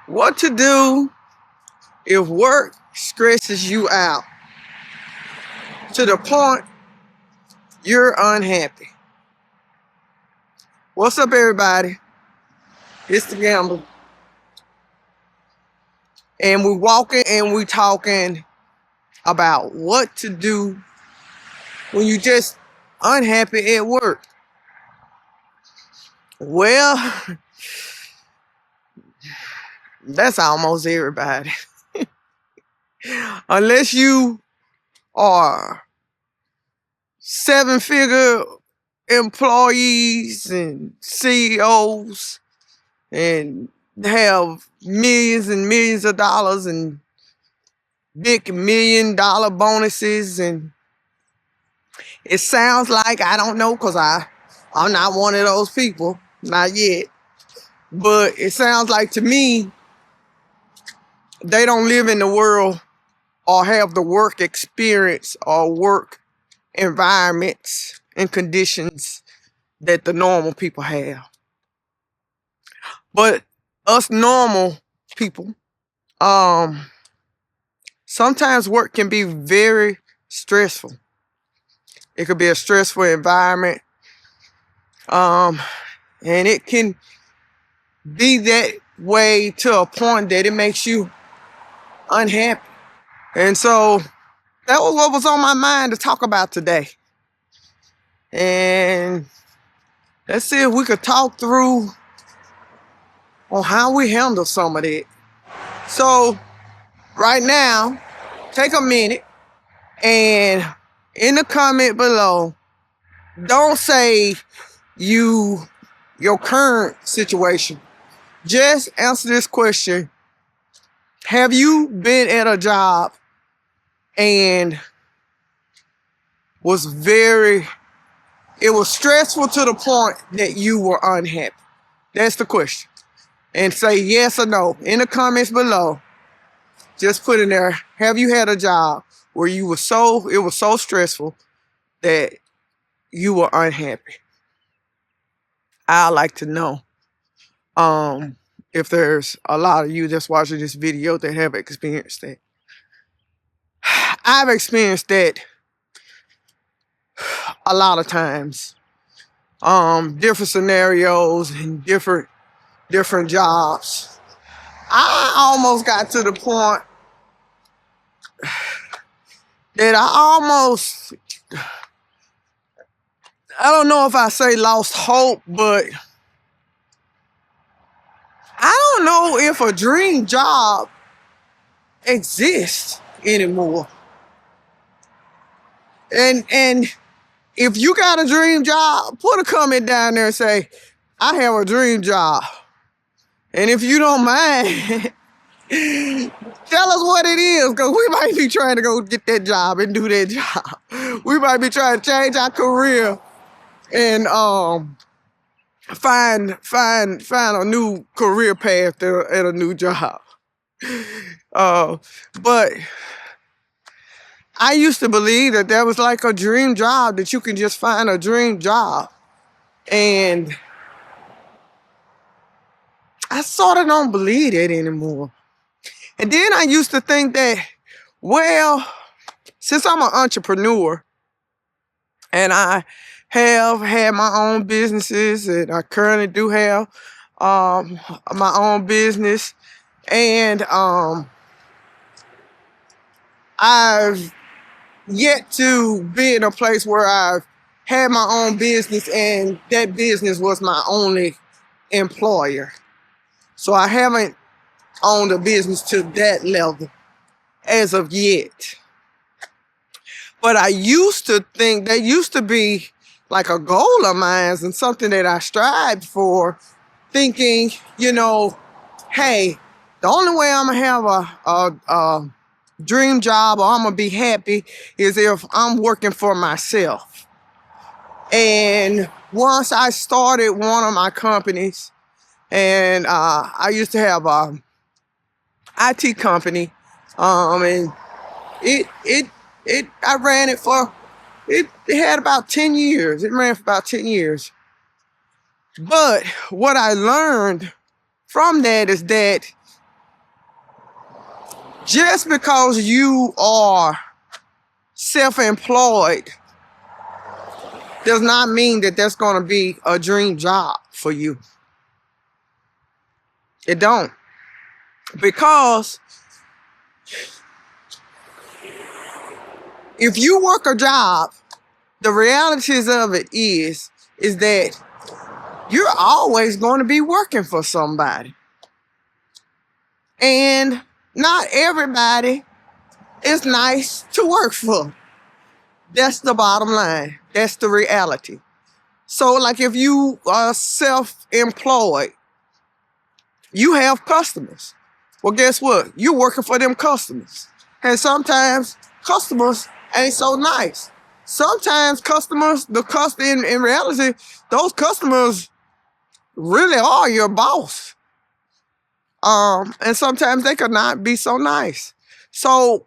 What to do if work stresses you out to the point you're unhappy. What's up, everybody? It's the Gambler. And we're walking and we're talking about what to do when you're just unhappy at work. Well, that's almost everybody. Unless you are 7-figure employees and CEOs and have millions and millions of dollars and big $1 million bonuses, and it sounds like, I don't know, because I'm not one of those people, not yet, but it sounds like to me they don't live in the world or have the work experience or work environments and conditions that the normal people have. But us normal people, sometimes work can be very stressful. It could be a stressful environment. And it can be that way to a point that it makes you unhappy. And so that was what was on my mind to talk about today. And let's see if we could talk through on how we handle some of it. So right now, take a minute and in the comment below, don't say your current situation. Just answer this question. Have you been at a job and it was stressful to the point that you were unhappy? That's the question. And say yes or no in the comments below. Just put in there, have you had a job where it was so stressful that you were unhappy? I'd like to know if there's a lot of you that's watching this video that have experienced that. I've experienced that a lot of times. Different scenarios and different jobs. I almost got to the point that I don't know if I say lost hope, but I don't know if a dream job exists anymore. And if you got a dream job, put a comment down there and say, I have a dream job. And if you don't mind, tell us what it is, because we might be trying to go get that job and do that job. We might be trying to change our career and find a new career path at a new job. But I used to believe that was like a dream job, that you can just find a dream job. And I sort of don't believe that anymore. And then I used to think that, well, since I'm an entrepreneur and I have had my own businesses, and I currently do have my own business, and I've yet to be in a place where I've had my own business and that business was my only employer. So I haven't owned a business to that level as of yet. But I used to think that used to be like a goal of mine and something that I strived for, thinking, hey, the only way I'm gonna have a dream job or I'm gonna be happy is if I'm working for myself. And once I started one of my companies, and I used to have a IT company, and I ran it for, it had about 10 years. It ran for about 10 years. But what I learned from that is that just because you are self-employed does not mean that that's going to be a dream job for you. It don't. Because if you work a job, the realities of it is that you're always going to be working for somebody. And not everybody is nice to work for. That's the bottom line. That's the reality. So like if you are self-employed, you have customers. Well, guess what? You're working for them customers. And sometimes customers ain't so nice. Sometimes customers, in reality, those customers really are your boss. And sometimes they could not be so nice. So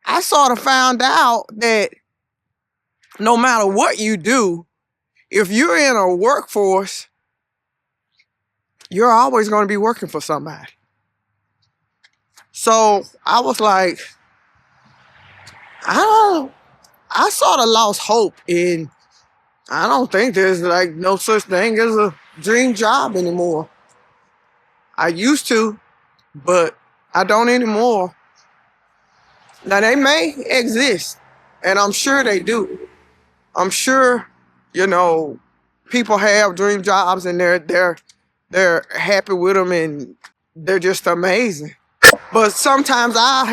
I sort of found out that no matter what you do, if you're in a workforce, you're always going to be working for somebody. So I was like, I sort of lost hope in, I don't think there's like no such thing as a dream job anymore. I used to, but I don't anymore. Now they may exist, and I'm sure they do. I'm sure, people have dream jobs and they're happy with them and they're just amazing. But sometimes I've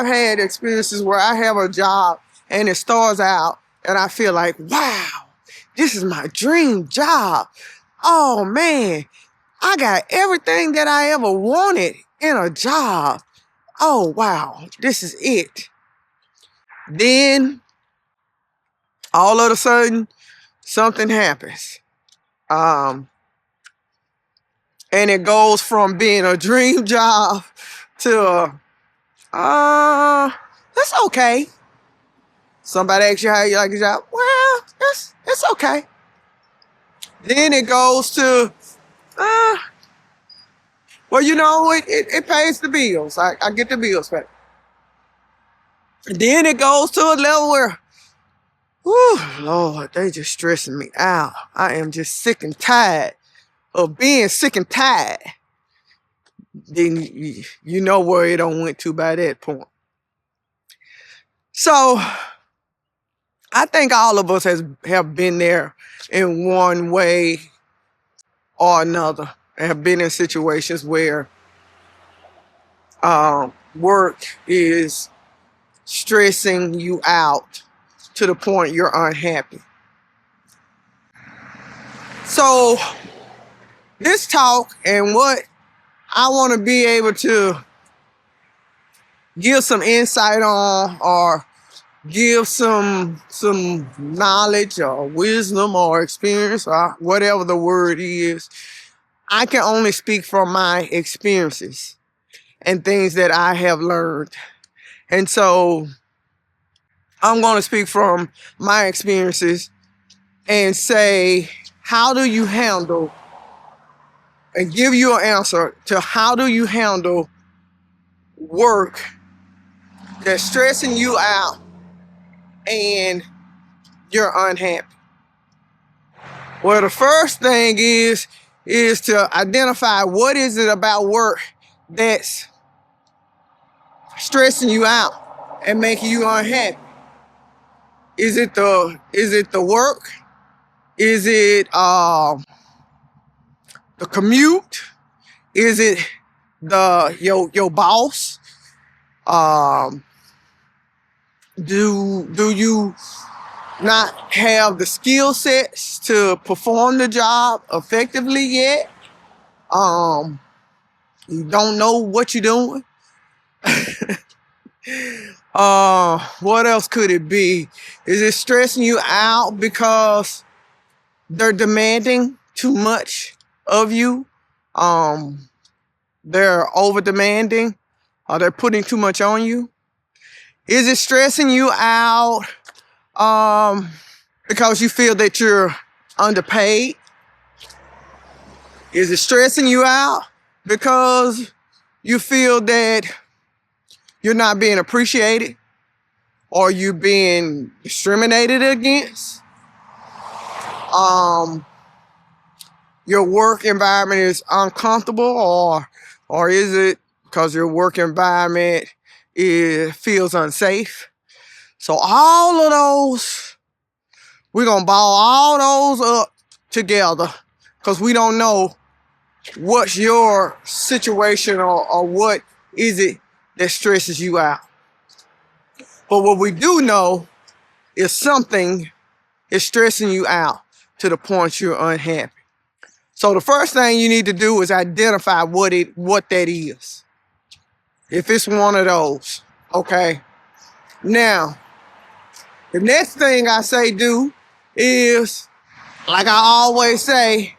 had experiences where I have a job and it starts out and I feel like, wow, this is my dream job. Oh man, I got everything that I ever wanted in a job. Oh wow, this is it. Then all of a sudden something happens. And it goes from being a dream job to that's okay. Somebody asks you how you like your job. Well, it's okay. Then it goes to it pays the bills. I get the bills paid. Then it goes to a level where, whew, Lord, they just stressing me out. I am just sick and tired of being sick and tired. Then you know where it don't went to by that point. So I think all of us have been there in one way or another. Have been in situations where work is stressing you out to the point you're unhappy. So this talk and what I want to be able to give some insight on, or give some knowledge or wisdom or experience or whatever the word is, I can only speak from my experiences and things that I have learned. And so I'm going to speak from my experiences and say, how do you handle, and give you an answer to how do you handle work that's stressing you out and you're unhappy. Well, the first thing is to identify what is it about work that's stressing you out and making you unhappy. Is it the work? Is it the commute? Is it your boss? Do you not have the skill sets to perform the job effectively yet? You don't know what you're doing. What else could it be? Is it stressing you out because they're demanding too much of you? They're over demanding, or they're putting too much on you? Is it stressing you out because you feel that you're underpaid? Is it stressing you out because you feel that you're not being appreciated, or you're being discriminated against. Your work environment is uncomfortable, or is it because your work environment feels unsafe? So all of those, we're going to ball all those up together because we don't know what's your situation or what is it that stresses you out. But what we do know is something is stressing you out to the point you're unhappy. So the first thing you need to do is identify what that is. If it's one of those, okay? Now, the next thing I say do is, like I always say,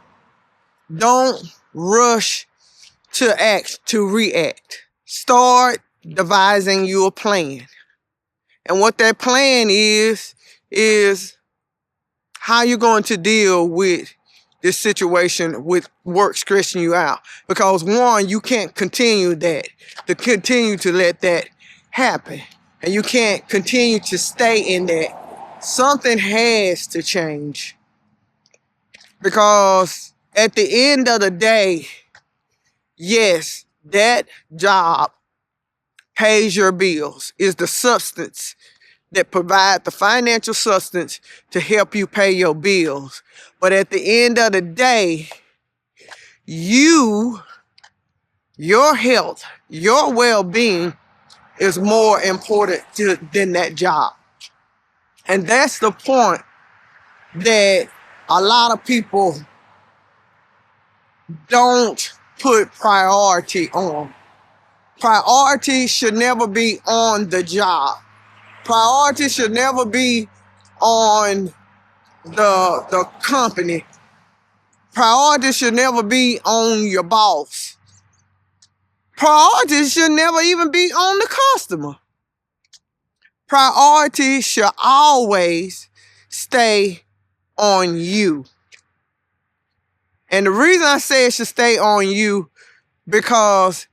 don't rush to react. Start devising you a plan. And what that plan is how you're going to deal with this situation with work stressing you out. Because one, you can't continue to let that happen. And you can't continue to stay in that. Something has to change. Because at the end of the day, yes, that job pays your bills, is the substance that provide the financial substance to help you pay your bills. But at the end of the day, your health, your well-being is more important than that job. And that's the point that a lot of people don't put priority on. Priority should never be on the job. Priority should never be on the company. Priority should never be on your boss. Priority should never even be on the customer. Priority should always stay on you. And the reason I say it should stay on you, because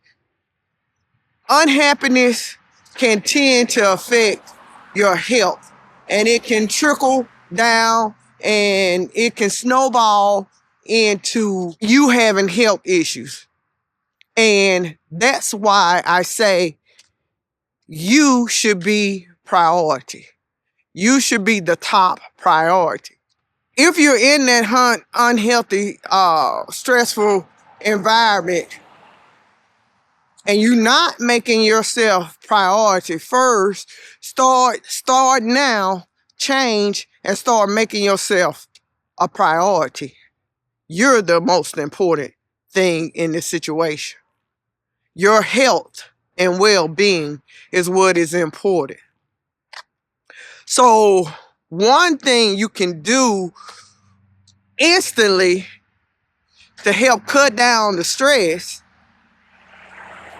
unhappiness can tend to affect your health, and it can trickle down and it can snowball into you having health issues. And that's why I say you should be priority. You should be the top priority. If you're in that unhealthy, stressful environment, and you're not making yourself priority first, start now, change, and start making yourself a priority. You're the most important thing in this situation. Your health and well-being is what is important. So one thing you can do instantly to help cut down the stress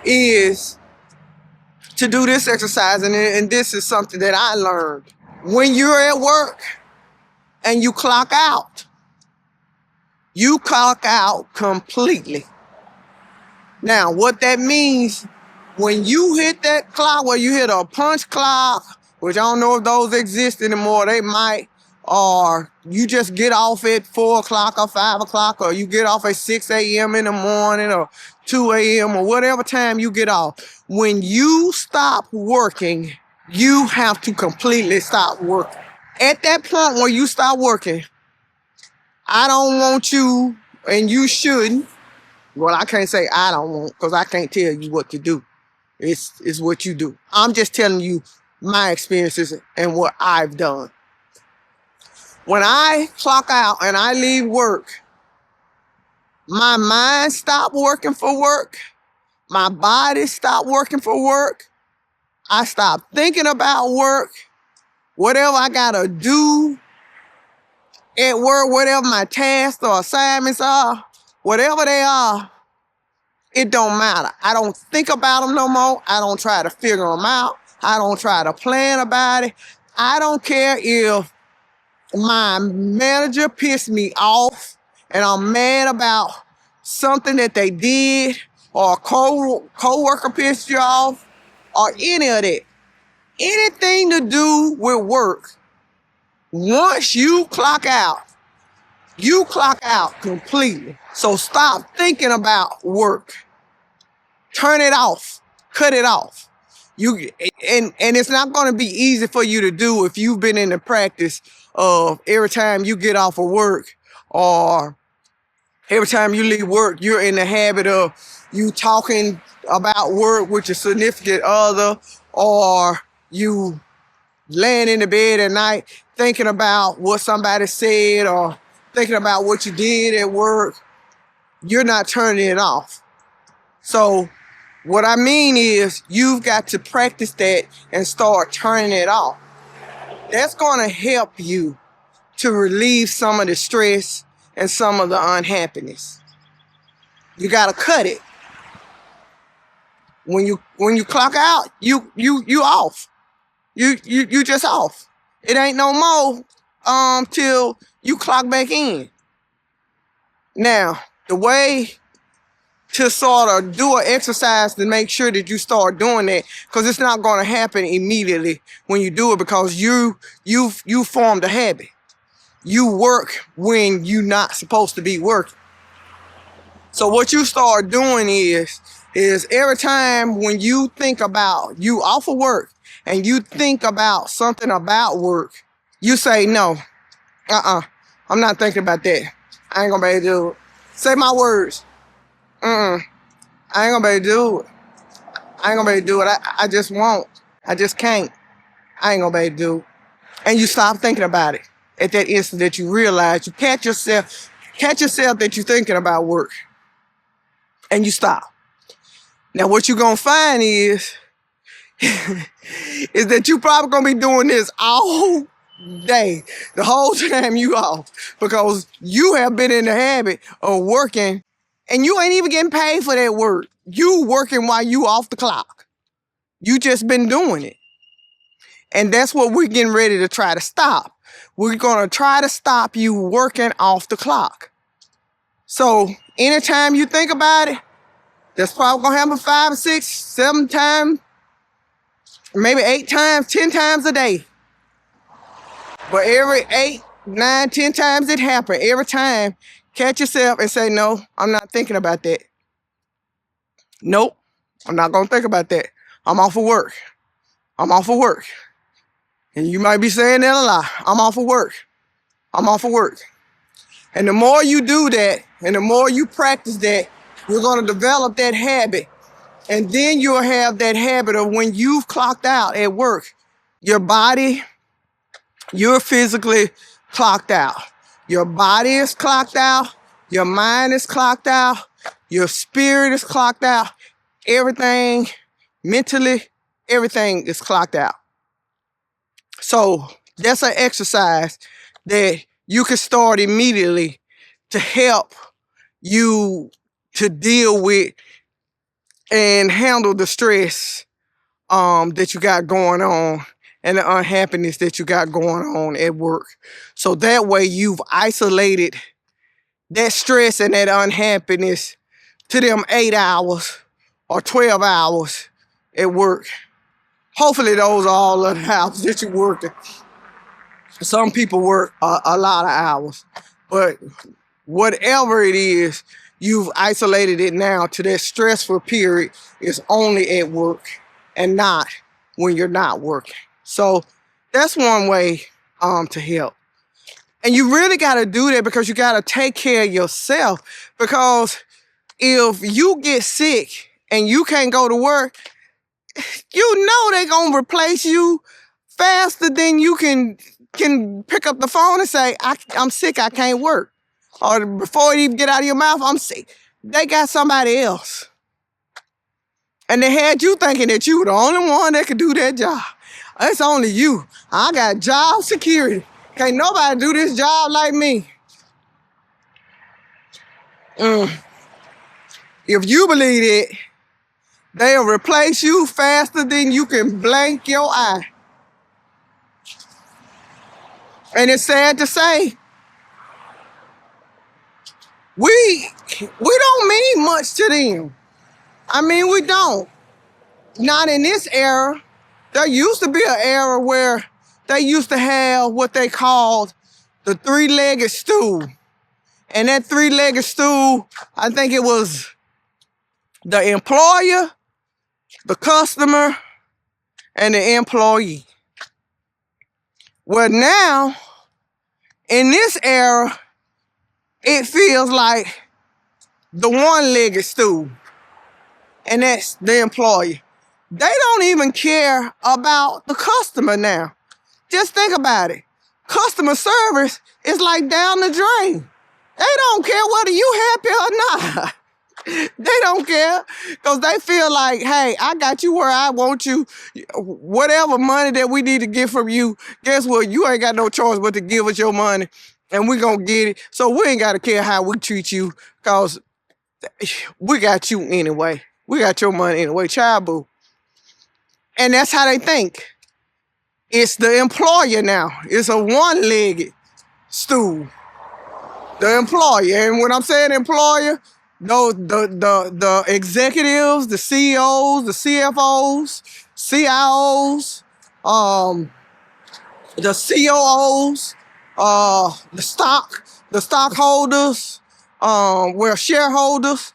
is to do this exercise, and this is something that I learned. When you're at work and you clock out completely. Now, what that means, when you hit that clock, where you hit a punch clock, which I don't know if those exist anymore, they might, or you just get off at 4 o'clock or 5 o'clock, or you get off at 6 a.m. in the morning or 2 a.m. or whatever time you get off. When you stop working, you have to completely stop working. At that point where you stop working, I don't want you, and you shouldn't. Well, I can't say I don't want, because I can't tell you what to do. It's what you do. I'm just telling you my experiences and what I've done. When I clock out and I leave work, my mind stopped working for work. My body stopped working for work. I stopped thinking about work. Whatever I gotta do at work, whatever my tasks or assignments are, whatever they are, it don't matter. I don't think about them no more. I don't try to figure them out. I don't try to plan about it. I don't care if my manager pissed me off and I'm mad about something that they did, or a co-worker pissed you off. or any of that. Anything to do with work, once you clock out completely. So stop thinking about work. Turn it off. Cut it off. And it's not going to be easy for you to do if you've been in the practice of every time you get off of work or every time you leave work, you're in the habit of you talking about work with your significant other, or you laying in the bed at night thinking about what somebody said or thinking about what you did at work. You're not turning it off. So what I mean is you've got to practice that and start turning it off. That's going to help you to relieve some of the stress and some of the unhappiness. You got to cut it. When you clock out, you off. You just off. It ain't no more till you clock back in. Now, the way to sort of do an exercise to make sure that you start doing that, because it's not going to happen immediately when you do it, because you formed a habit. You work when you're not supposed to be working. So what you start doing is every time when you think about you off of work and you think about something about work, you say, no, I'm not thinking about that. I ain't gonna be able to do it. Say my words. I ain't gonna be able to do it. I ain't gonna be able to do it. I just won't. I just can't. I ain't gonna be able to do it. And you stop thinking about it at that instant that you realize you catch yourself that you're thinking about work. And you stop. Now what you're gonna find is that you probably gonna be doing this all day, the whole time you off, because you have been in the habit of working and you ain't even getting paid for that work. You working while you off the clock. You just been doing it. And that's what we're getting ready to try to stop. We're gonna try to stop you working off the clock. So anytime you think about it, that's probably gonna happen 5, 6, 7 times, maybe 8 times, 10 times a day. But every 8, 9, 10 times it happens, every time, catch yourself and say, no, I'm not thinking about that. Nope, I'm not gonna think about that. I'm off of work. I'm off of work. And you might be saying that a lot. I'm off of work. I'm off of work. And the more you do that, and the more you practice that, you're gonna develop that habit. And then you'll have that habit of when you've clocked out at work, your body, you're physically clocked out. Your body is clocked out. Your mind is clocked out. Your spirit is clocked out. Everything, mentally, everything is clocked out. So that's an exercise that you can start immediately to help you to deal with and handle the stress that you got going on and the unhappiness that you got going on at work. So that way you've isolated that stress and that unhappiness to them 8 hours or 12 hours at work. Hopefully those are all of the hours that you're working. Some people work a lot of hours, but whatever it is, you've isolated it now to that stressful period is only at work and not when you're not working. So that's one way to help. And you really got to do that because you got to take care of yourself. Because if you get sick and you can't go to work, you know they're going to replace you faster than you can pick up the phone and say, I'm sick, I can't work. Or before it even get out of your mouth, I'm sick. They got somebody else. And they had you thinking that you were the only one that could do that job. It's only you. I got job security. Can't nobody do this job like me. If you believe it, they'll replace you faster than you can blink your eye. And it's sad to say, we don't mean much to them. I mean, we don't. not in this era. There used to be an era where they used to have what they called the three-legged stool. And that three-legged stool, I think it was the employer, the customer, and the employee. Well, now, in this era, it feels like the one-legged stool, and that's the employer. They don't even care about the customer now. Just think about it. Customer service is like down the drain. They don't care whether you happy or not. They don't care because they feel like, hey, I got you where I want you. Whatever money that we need to get from you, guess what? You ain't got no choice but to give us your money, and we gonna get it. So we ain't got to care how we treat you because we got you anyway. We got your money anyway, child boo. And that's how they think. It's the employer now. It's a one-legged stool. The employer. And when I'm saying employer, the executives, the CEOs, the CFOs, CIOs, the COOs, the stockholders, shareholders,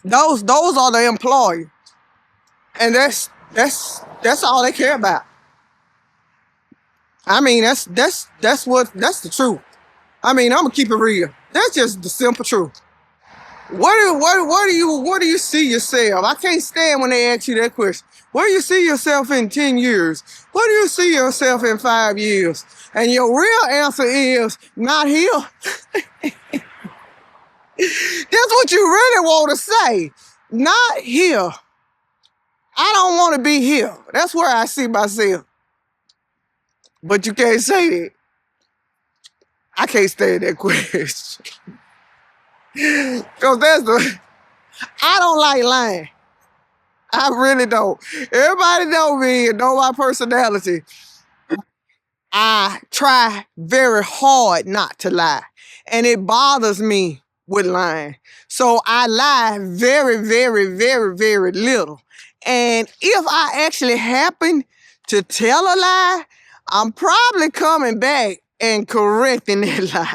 those are the employer. And that's all they care about. I mean, that's the truth. I mean, I'm gonna keep it real. That's just the simple truth. What do you see yourself? I can't stand when they ask you that question. Where do you see yourself in 10 years? Where do you see yourself in 5 years? And your real answer is not here. That's what you really want to say. Not here. I don't want to be here. That's where I see myself. But you can't say that. I can't stand that question. Because I don't like lying. I really don't. Everybody know me and know my personality. I try very hard not to lie. And it bothers me with lying. So I lie very, very, very, very little. And if I actually happen to tell a lie, I'm probably coming back and correcting that lie.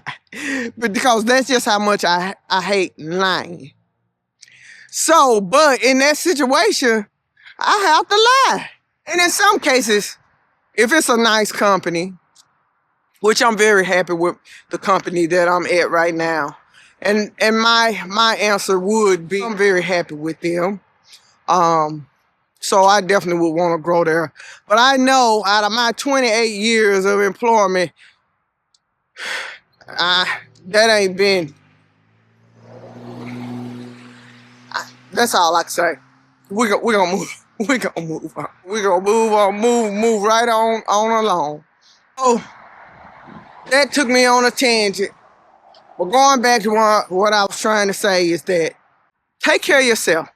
Because that's just how much I hate lying. So, but in that situation, I have to lie. And in some cases, if it's a nice company, which I'm very happy with the company that I'm at right now, and my answer would be I'm very happy with them. So I definitely would want to grow there. But I know out of my 28 years of employment, that ain't been. That's all I can say. We're gonna move. We're gonna move on. We're gonna move right on along. Oh, that took me on a tangent. But going back to what I was trying to say is that take care of yourself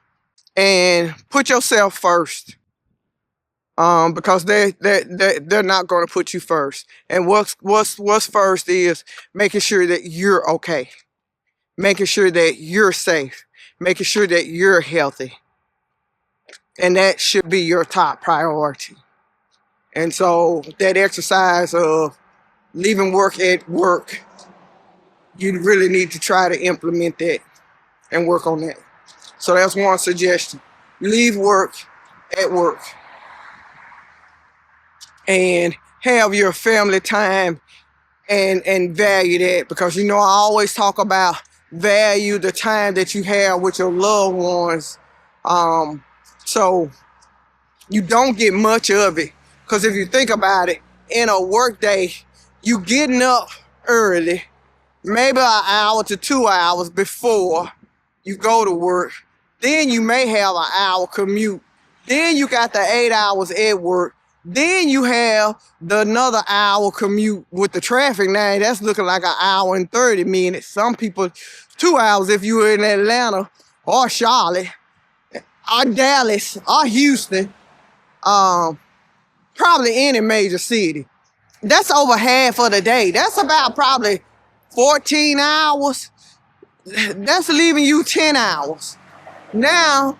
and put yourself first. Because they're not going to put you first. And what's first is making sure that you're okay, making sure that you're safe, making sure that you're healthy, and that should be your top priority. And so that exercise of leaving work at work, you really need to try to implement that and work on that. So that's one suggestion: leave work at work. And have your family time and value that, because I always talk about value the time that you have with your loved ones. So you don't get much of it, because if you think about it, in a work day, you getting up early, maybe an hour to 2 hours before you go to work. Then you may have an hour commute. Then you got the 8 hours at work. Then you have another hour commute with the traffic. Now that's looking like an hour and 30 minutes. Some people 2 hours if you were in Atlanta or Charlotte or Dallas or Houston, probably any major city. That's over half of the day. That's about probably 14 hours. That's leaving you 10 hours. Now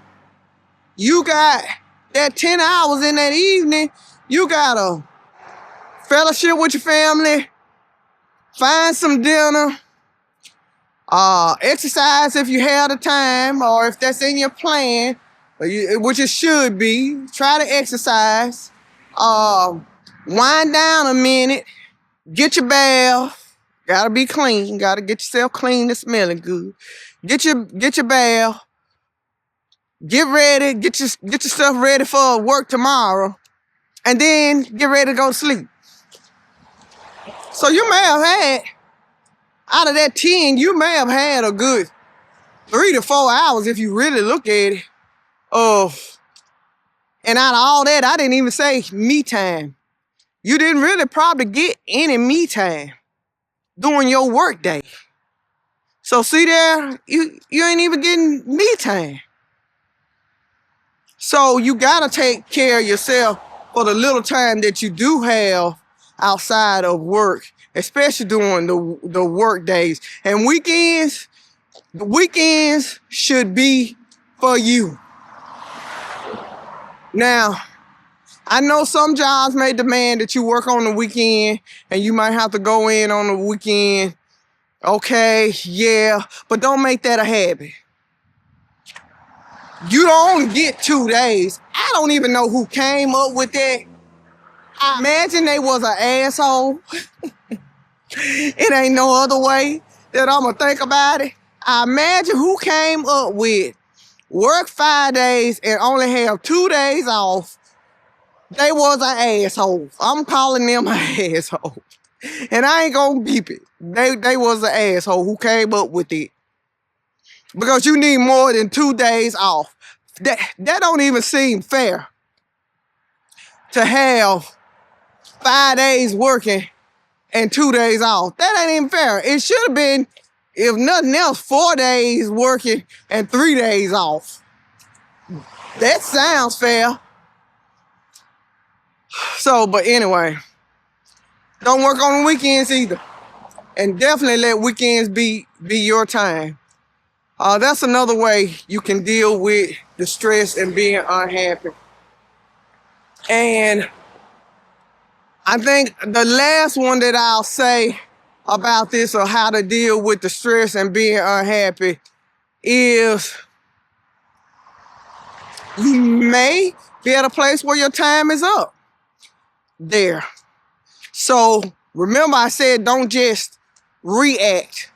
You got that 10 hours in that evening. You got to fellowship with your family, find some dinner, exercise if you have the time or if that's in your plan, which it should be. Try to exercise. Wind down a minute. Get your bath. Gotta be clean. Gotta get yourself clean and smelling good. Get your bath. Get ready. Get your stuff ready for work tomorrow, and then get ready to go to sleep. So you may have had, out of that 10, you may have had a good 3 to 4 hours if you really look at it. And out of all that, I didn't even say me time. You didn't really probably get any me time during your work day. So see there, you ain't even getting me time. So you gotta take care of yourself for the little time that you do have outside of work, especially during the work days. And weekends, the weekends should be for you. Now, I know some jobs may demand that you work on the weekend and you might have to go in on the weekend. Okay, yeah, but don't make that a habit. You don't get 2 days. I don't even know who came up with that. I imagine they was an asshole. It ain't no other way that I'm gonna think about it. I imagine who came up with work 5 days and only have 2 days off. They was an asshole. I'm calling them an asshole. And I ain't gonna beep it. They was an asshole who came up with it. Because you need more than 2 days off. That don't even seem fair. To have 5 days working and 2 days off. That ain't even fair. It should have been, if nothing else, 4 days working and 3 days off. That sounds fair. So, but anyway, don't work on the weekends either. And definitely let weekends be your time. That's another way you can deal with the stress and being unhappy. And I think the last one that I'll say about this or how to deal with the stress and being unhappy is you may be at a place where your time is up there. So remember I said don't just react.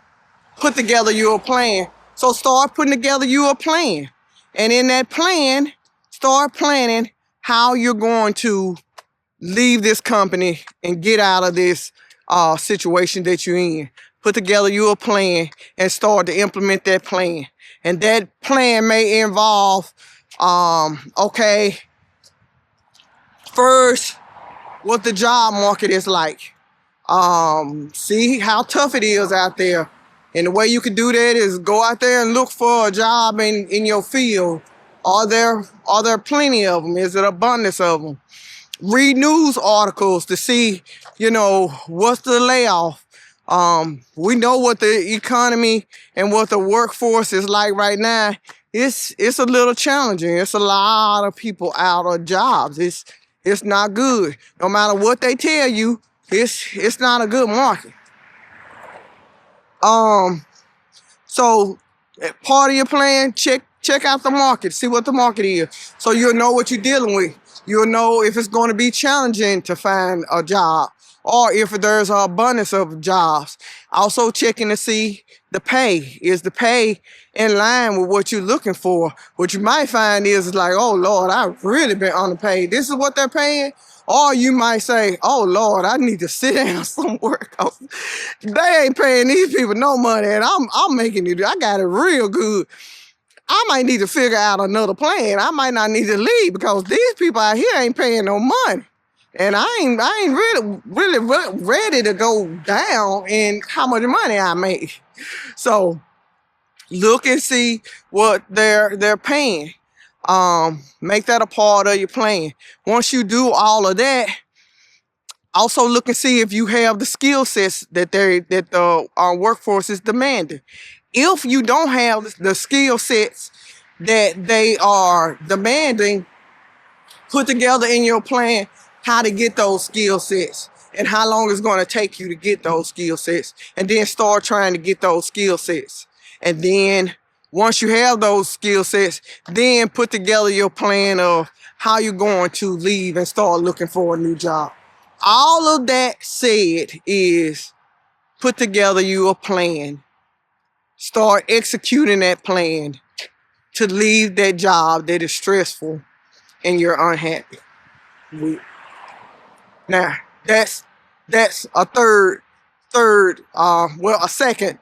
Put together your plan. So start putting together your plan. And in that plan, start planning how you're going to leave this company and get out of this situation that you're in. Put together your plan and start to implement that plan. And that plan may involve, okay, first, what the job market is like. See how tough it is out there. And the way you can do that is go out there and look for a job in your field. Are there plenty of them? Is it abundance of them? Read news articles to see, what's the layoff. We know what the economy and what the workforce is like right now. It's a little challenging. It's a lot of people out of jobs. It's not good. No matter what they tell you, it's not a good market. So part of your plan, check out the market, see what the market is. So you'll know what you're dealing with. You'll know if it's going to be challenging to find a job or if there's an abundance of jobs. Also checking to see the pay. Is the pay in line with what you're looking for? What you might find is like, oh Lord, I've really been underpaid. This is what they're paying. Or you might say, oh Lord, I need to sit down somewhere. They ain't paying these people no money and I'm making it. I got it real good. I might need to figure out another plan. I might not need to leave because these people out here ain't paying no money. And I ain't really ready to go down in how much money I make. So look and see what they're paying. Make that a part of your plan. Once you do all of that, also look and see if you have the skill sets that the workforce is demanding. If you don't have the skill sets that they are demanding, put together in your plan how to get those skill sets and how long it's going to take you to get those skill sets, and then start trying to get those skill sets. And then once you have those skill sets, then put together your plan of how you're going to leave and start looking for a new job. All of that said is put together your plan. Start executing that plan to leave that job that is stressful and you're unhappy with. Now, that's a second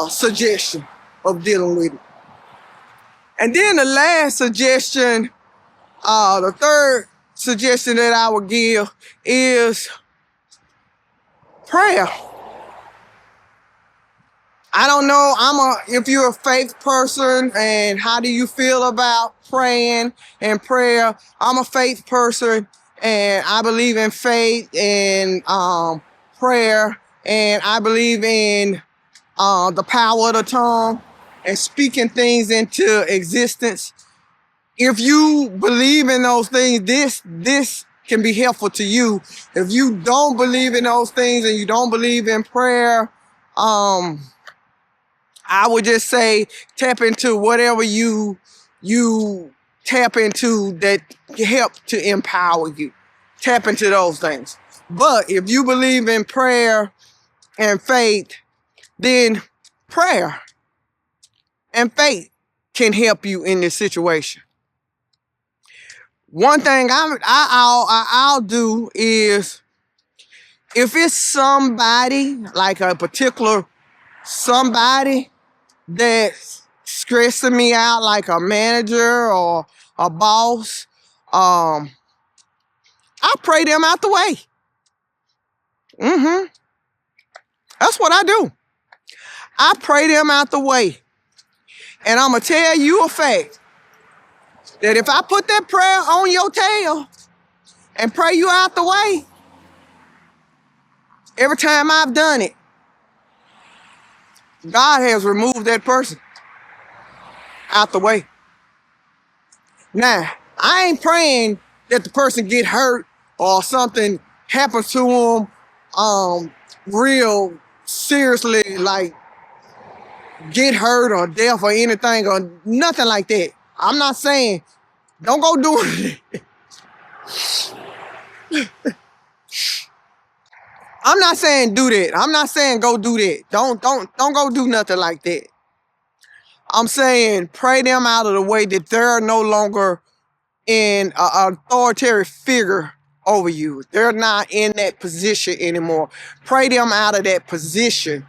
suggestion of dealing with it. And then the last suggestion, the third suggestion that I would give is prayer. I don't know, if you're a faith person and how do you feel about praying and prayer. I'm a faith person and I believe in faith and prayer, and I believe in the power of the tongue and speaking things into existence. If you believe in those things, this can be helpful to you. If you don't believe in those things and you don't believe in prayer, I would just say tap into whatever you tap into that help to empower you. Tap into those things. But if you believe in prayer and faith, then prayer and faith can help you in this situation. One thing I'll do is, if it's somebody, like a particular somebody that's stressing me out, like a manager or a boss, I pray them out the way. That's what I do. I pray them out the way. And I'm going to tell you a fact, that if I put that prayer on your tail and pray you out the way, every time I've done it, God has removed that person out the way. Now, I ain't praying that the person get hurt or something happens to them real seriously, like get hurt or death or anything or nothing like that. I'm not saying don't go do it. I'm not saying do that. I'm not saying go do that. Don't go do nothing like that. I'm saying pray them out of the way, that they're no longer in an authoritative figure over you. They're not in that position anymore. Pray them out of that position.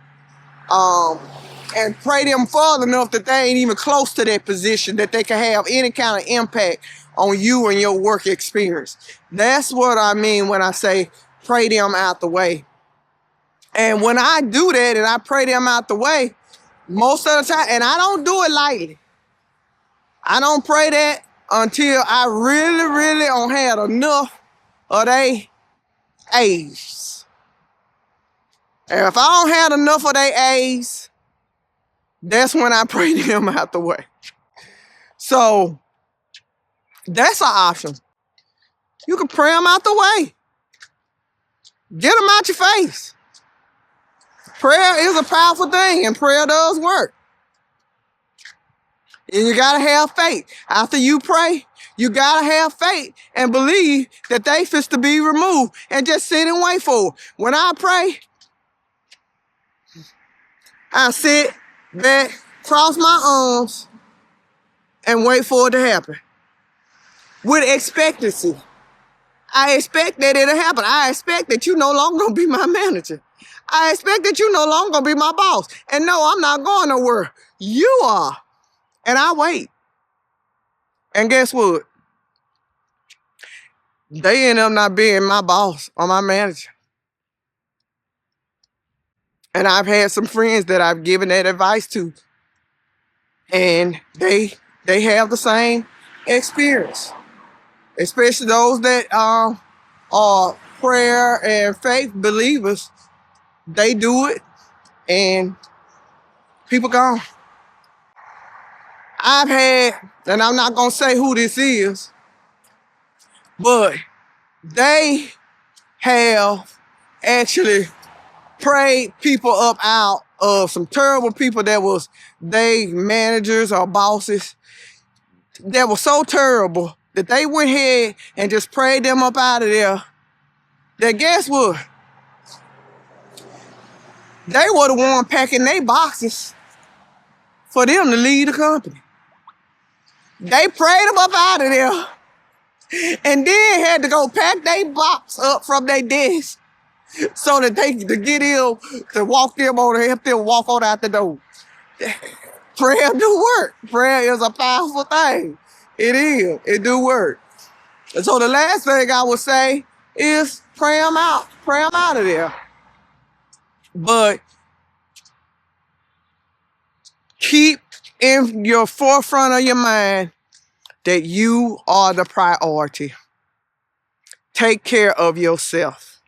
And pray them far enough that they ain't even close to that position, that they can have any kind of impact on you and your work experience. That's what I mean when I say pray them out the way. And when I do that and I pray them out the way, most of the time, and I don't do it lightly. I don't pray that until I really don't have enough of they A's. And if I don't have enough of they A's, that's when I pray them out the way. So that's an option. You can pray them out the way. Get them out your face. Prayer is a powerful thing, and prayer does work. And you gotta have faith. After you pray, you gotta have faith and believe that they fits to be removed, and just sit and wait for it. When I pray, I sit back, cross my arms, and wait for it to happen. With expectancy. I expect that it'll happen. I expect that you no longer gonna be my manager. I expect that you no longer gonna be my boss. And no, I'm not going nowhere. You are. And I wait. And guess what? They end up not being my boss or my manager. And I've had some friends that I've given that advice to, and they have the same experience. Especially those that are prayer and faith believers. They do it, and people gone. I've had, and I'm not going to say who this is, but they have actually prayed people up out of some terrible people that was they managers or bosses that were so terrible that they went ahead and just prayed them up out of there. That guess what? They were the one packing their boxes for them to leave the company. They prayed them up out of there and then had to go pack their box up from their desk so that they could get in to walk them on and help them walk on out the door. Prayer do work. Prayer is a powerful thing. It is. It do work. And so the last thing I would say is pray them out. Pray them out of there. But keep in your forefront of your mind that you are the priority. Take care of yourself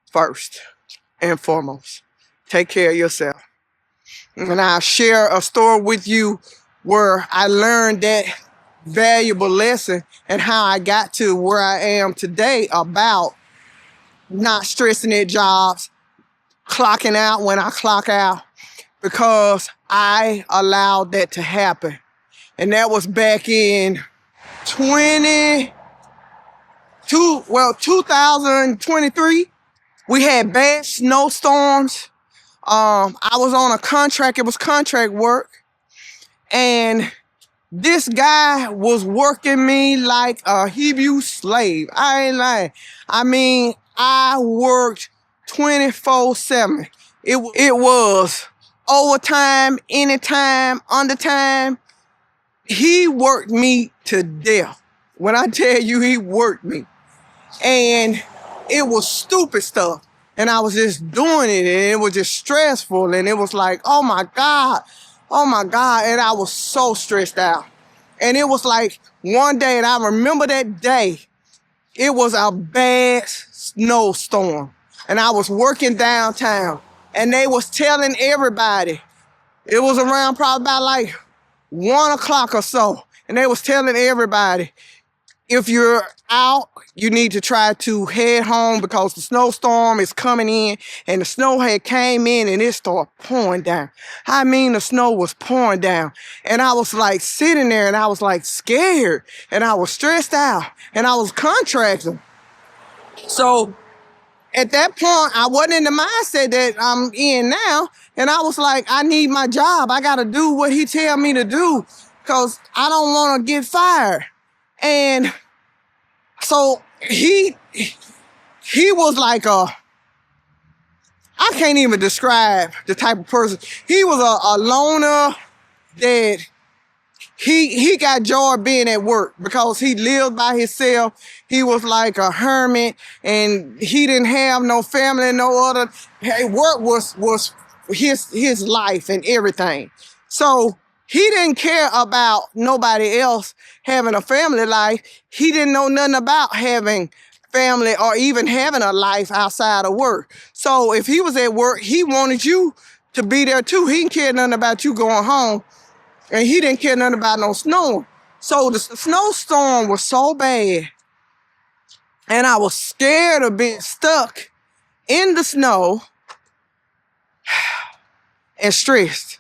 first and foremost. Take care of yourself. And I'll share a story with you where I learned that valuable lesson and how I got to where I am today about not stressing at jobs, clocking out when I clock out, because I allowed that to happen. And that was back in 2023. We had bad snowstorms. I was on a contract. It was contract work. And this guy was working me like a Hebrew slave. I ain't lying. I mean, I worked 24/7. It was overtime, anytime, undertime. He worked me to death. When I tell you he worked me. And it was stupid stuff. And I was just doing it, and it was just stressful. And it was like, oh my God. And I was so stressed out. And it was like one day, and I remember that day, it was a bad snowstorm. And I was working downtown, and they was telling everybody, it was around probably about like 1 o'clock or so. And they was telling everybody, if you're out, you need to try to head home because the snowstorm is coming in, and the snow had came in and it started pouring down. I mean, the snow was pouring down, and I was like sitting there and I was like scared and I was stressed out and I was contracting. So at that point, I wasn't in the mindset that I'm in now, and I was like, I need my job. I got to do what he tell me to do because I don't want to get fired. And so he was like I can't even describe the type of person. He was a loner that he got joy being at work because he lived by himself. He was like a hermit, and he didn't have no family, no other. Work was his life and everything. So he didn't care about nobody else having a family life. He didn't know nothing about having family or even having a life outside of work. So if he was at work, he wanted you to be there too. He didn't care nothing about you going home, and he didn't care nothing about no snow. So the snowstorm was so bad, and I was scared of being stuck in the snow and stressed.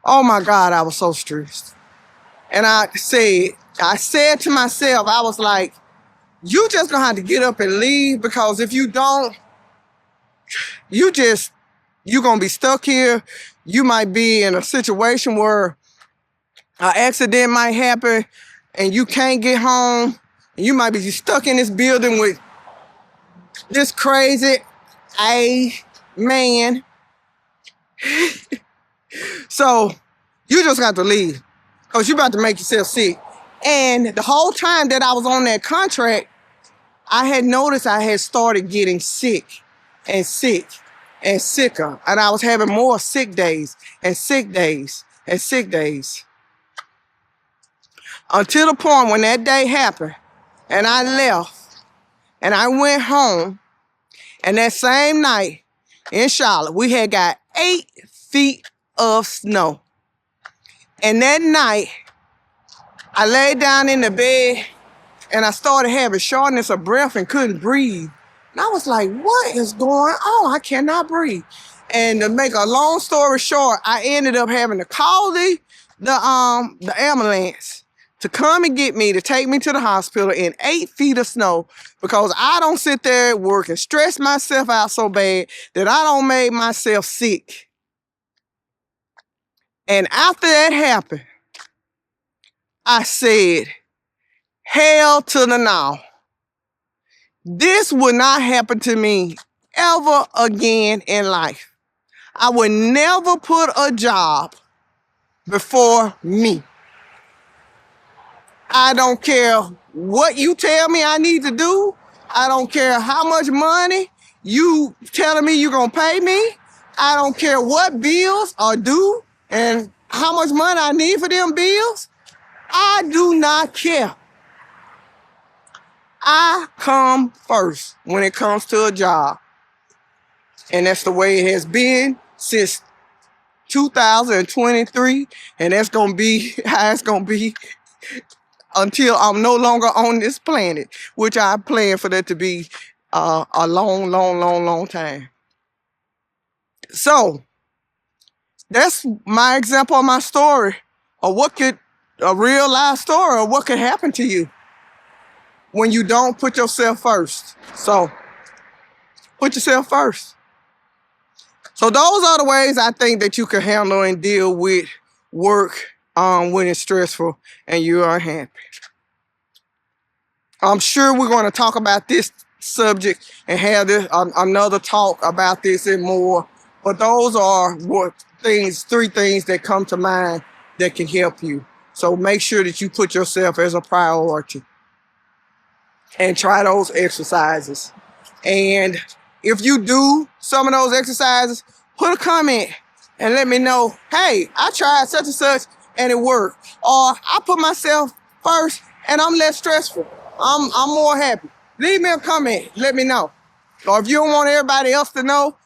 Oh my God, I was so stressed. And I said to myself, I was like, you just gonna have to get up and leave, because if you don't, you gonna be stuck here. You might be in a situation where an accident might happen and you can't get home. And you might be stuck in this building with this crazy man. So you just got to leave because you're about to make yourself sick. And the whole time that I was on that contract, I had noticed I had started getting sick and sick and sicker. And I was having more sick days and sick days and sick days. Until the point when that day happened and I left and I went home, and that same night in Charlotte, we had got 8 feet of snow. And that night, I laid down in the bed and I started having shortness of breath and couldn't breathe. And I was like, what is going on? I cannot breathe. And to make a long story short, I ended up having to call the ambulance to come and get me, to take me to the hospital in 8 feet of snow, because I don't sit there at work and stress myself out so bad that I don't make myself sick. And after that happened, I said, hell to the no. This would not happen to me ever again in life. I would never put a job before me. I don't care what you tell me I need to do. I don't care how much money you telling me you're going to pay me. I don't care what bills are due and how much money I need for them bills. I do not care. I come first when it comes to a job. And that's the way it has been since 2023. And that's going to be how it's going to be until I'm no longer on this planet, which I plan for that to be a long time. So that's my example of my story of a real life story of what could happen to you when you don't put yourself first. So put yourself first. So those are the ways I think that you can handle and deal with work when it's stressful and you are unhappy. I'm sure we're going to talk about this subject and have this another talk about this and more. But those are three things that come to mind that can help you. So make sure that you put yourself as a priority and try those exercises. And if you do some of those exercises, put a comment and let me know, hey, I tried such and such and it worked. Or I put myself first and I'm less stressful. I'm more happy. Leave me a comment. Let me know. Or if you don't want everybody else to know,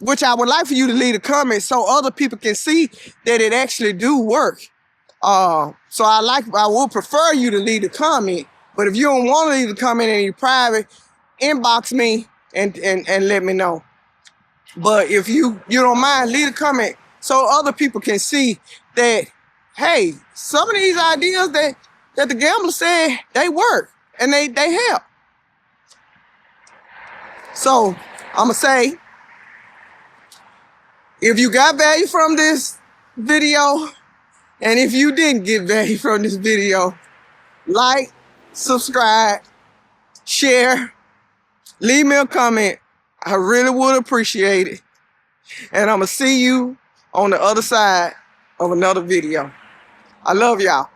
which I would like for you to leave a comment so other people can see that it actually do work. So I would prefer you to leave a comment. But if you don't want to leave a comment in your private, inbox me and let me know. But if you don't mind, leave a comment so other people can see that, hey, some of these ideas that the gambler said, they work and they help. So I'm going to say, if you got value from this video, and if you didn't get value from this video, like, subscribe, share, leave me a comment. I really would appreciate it. And I'm going to see you on the other side of another video. I love y'all.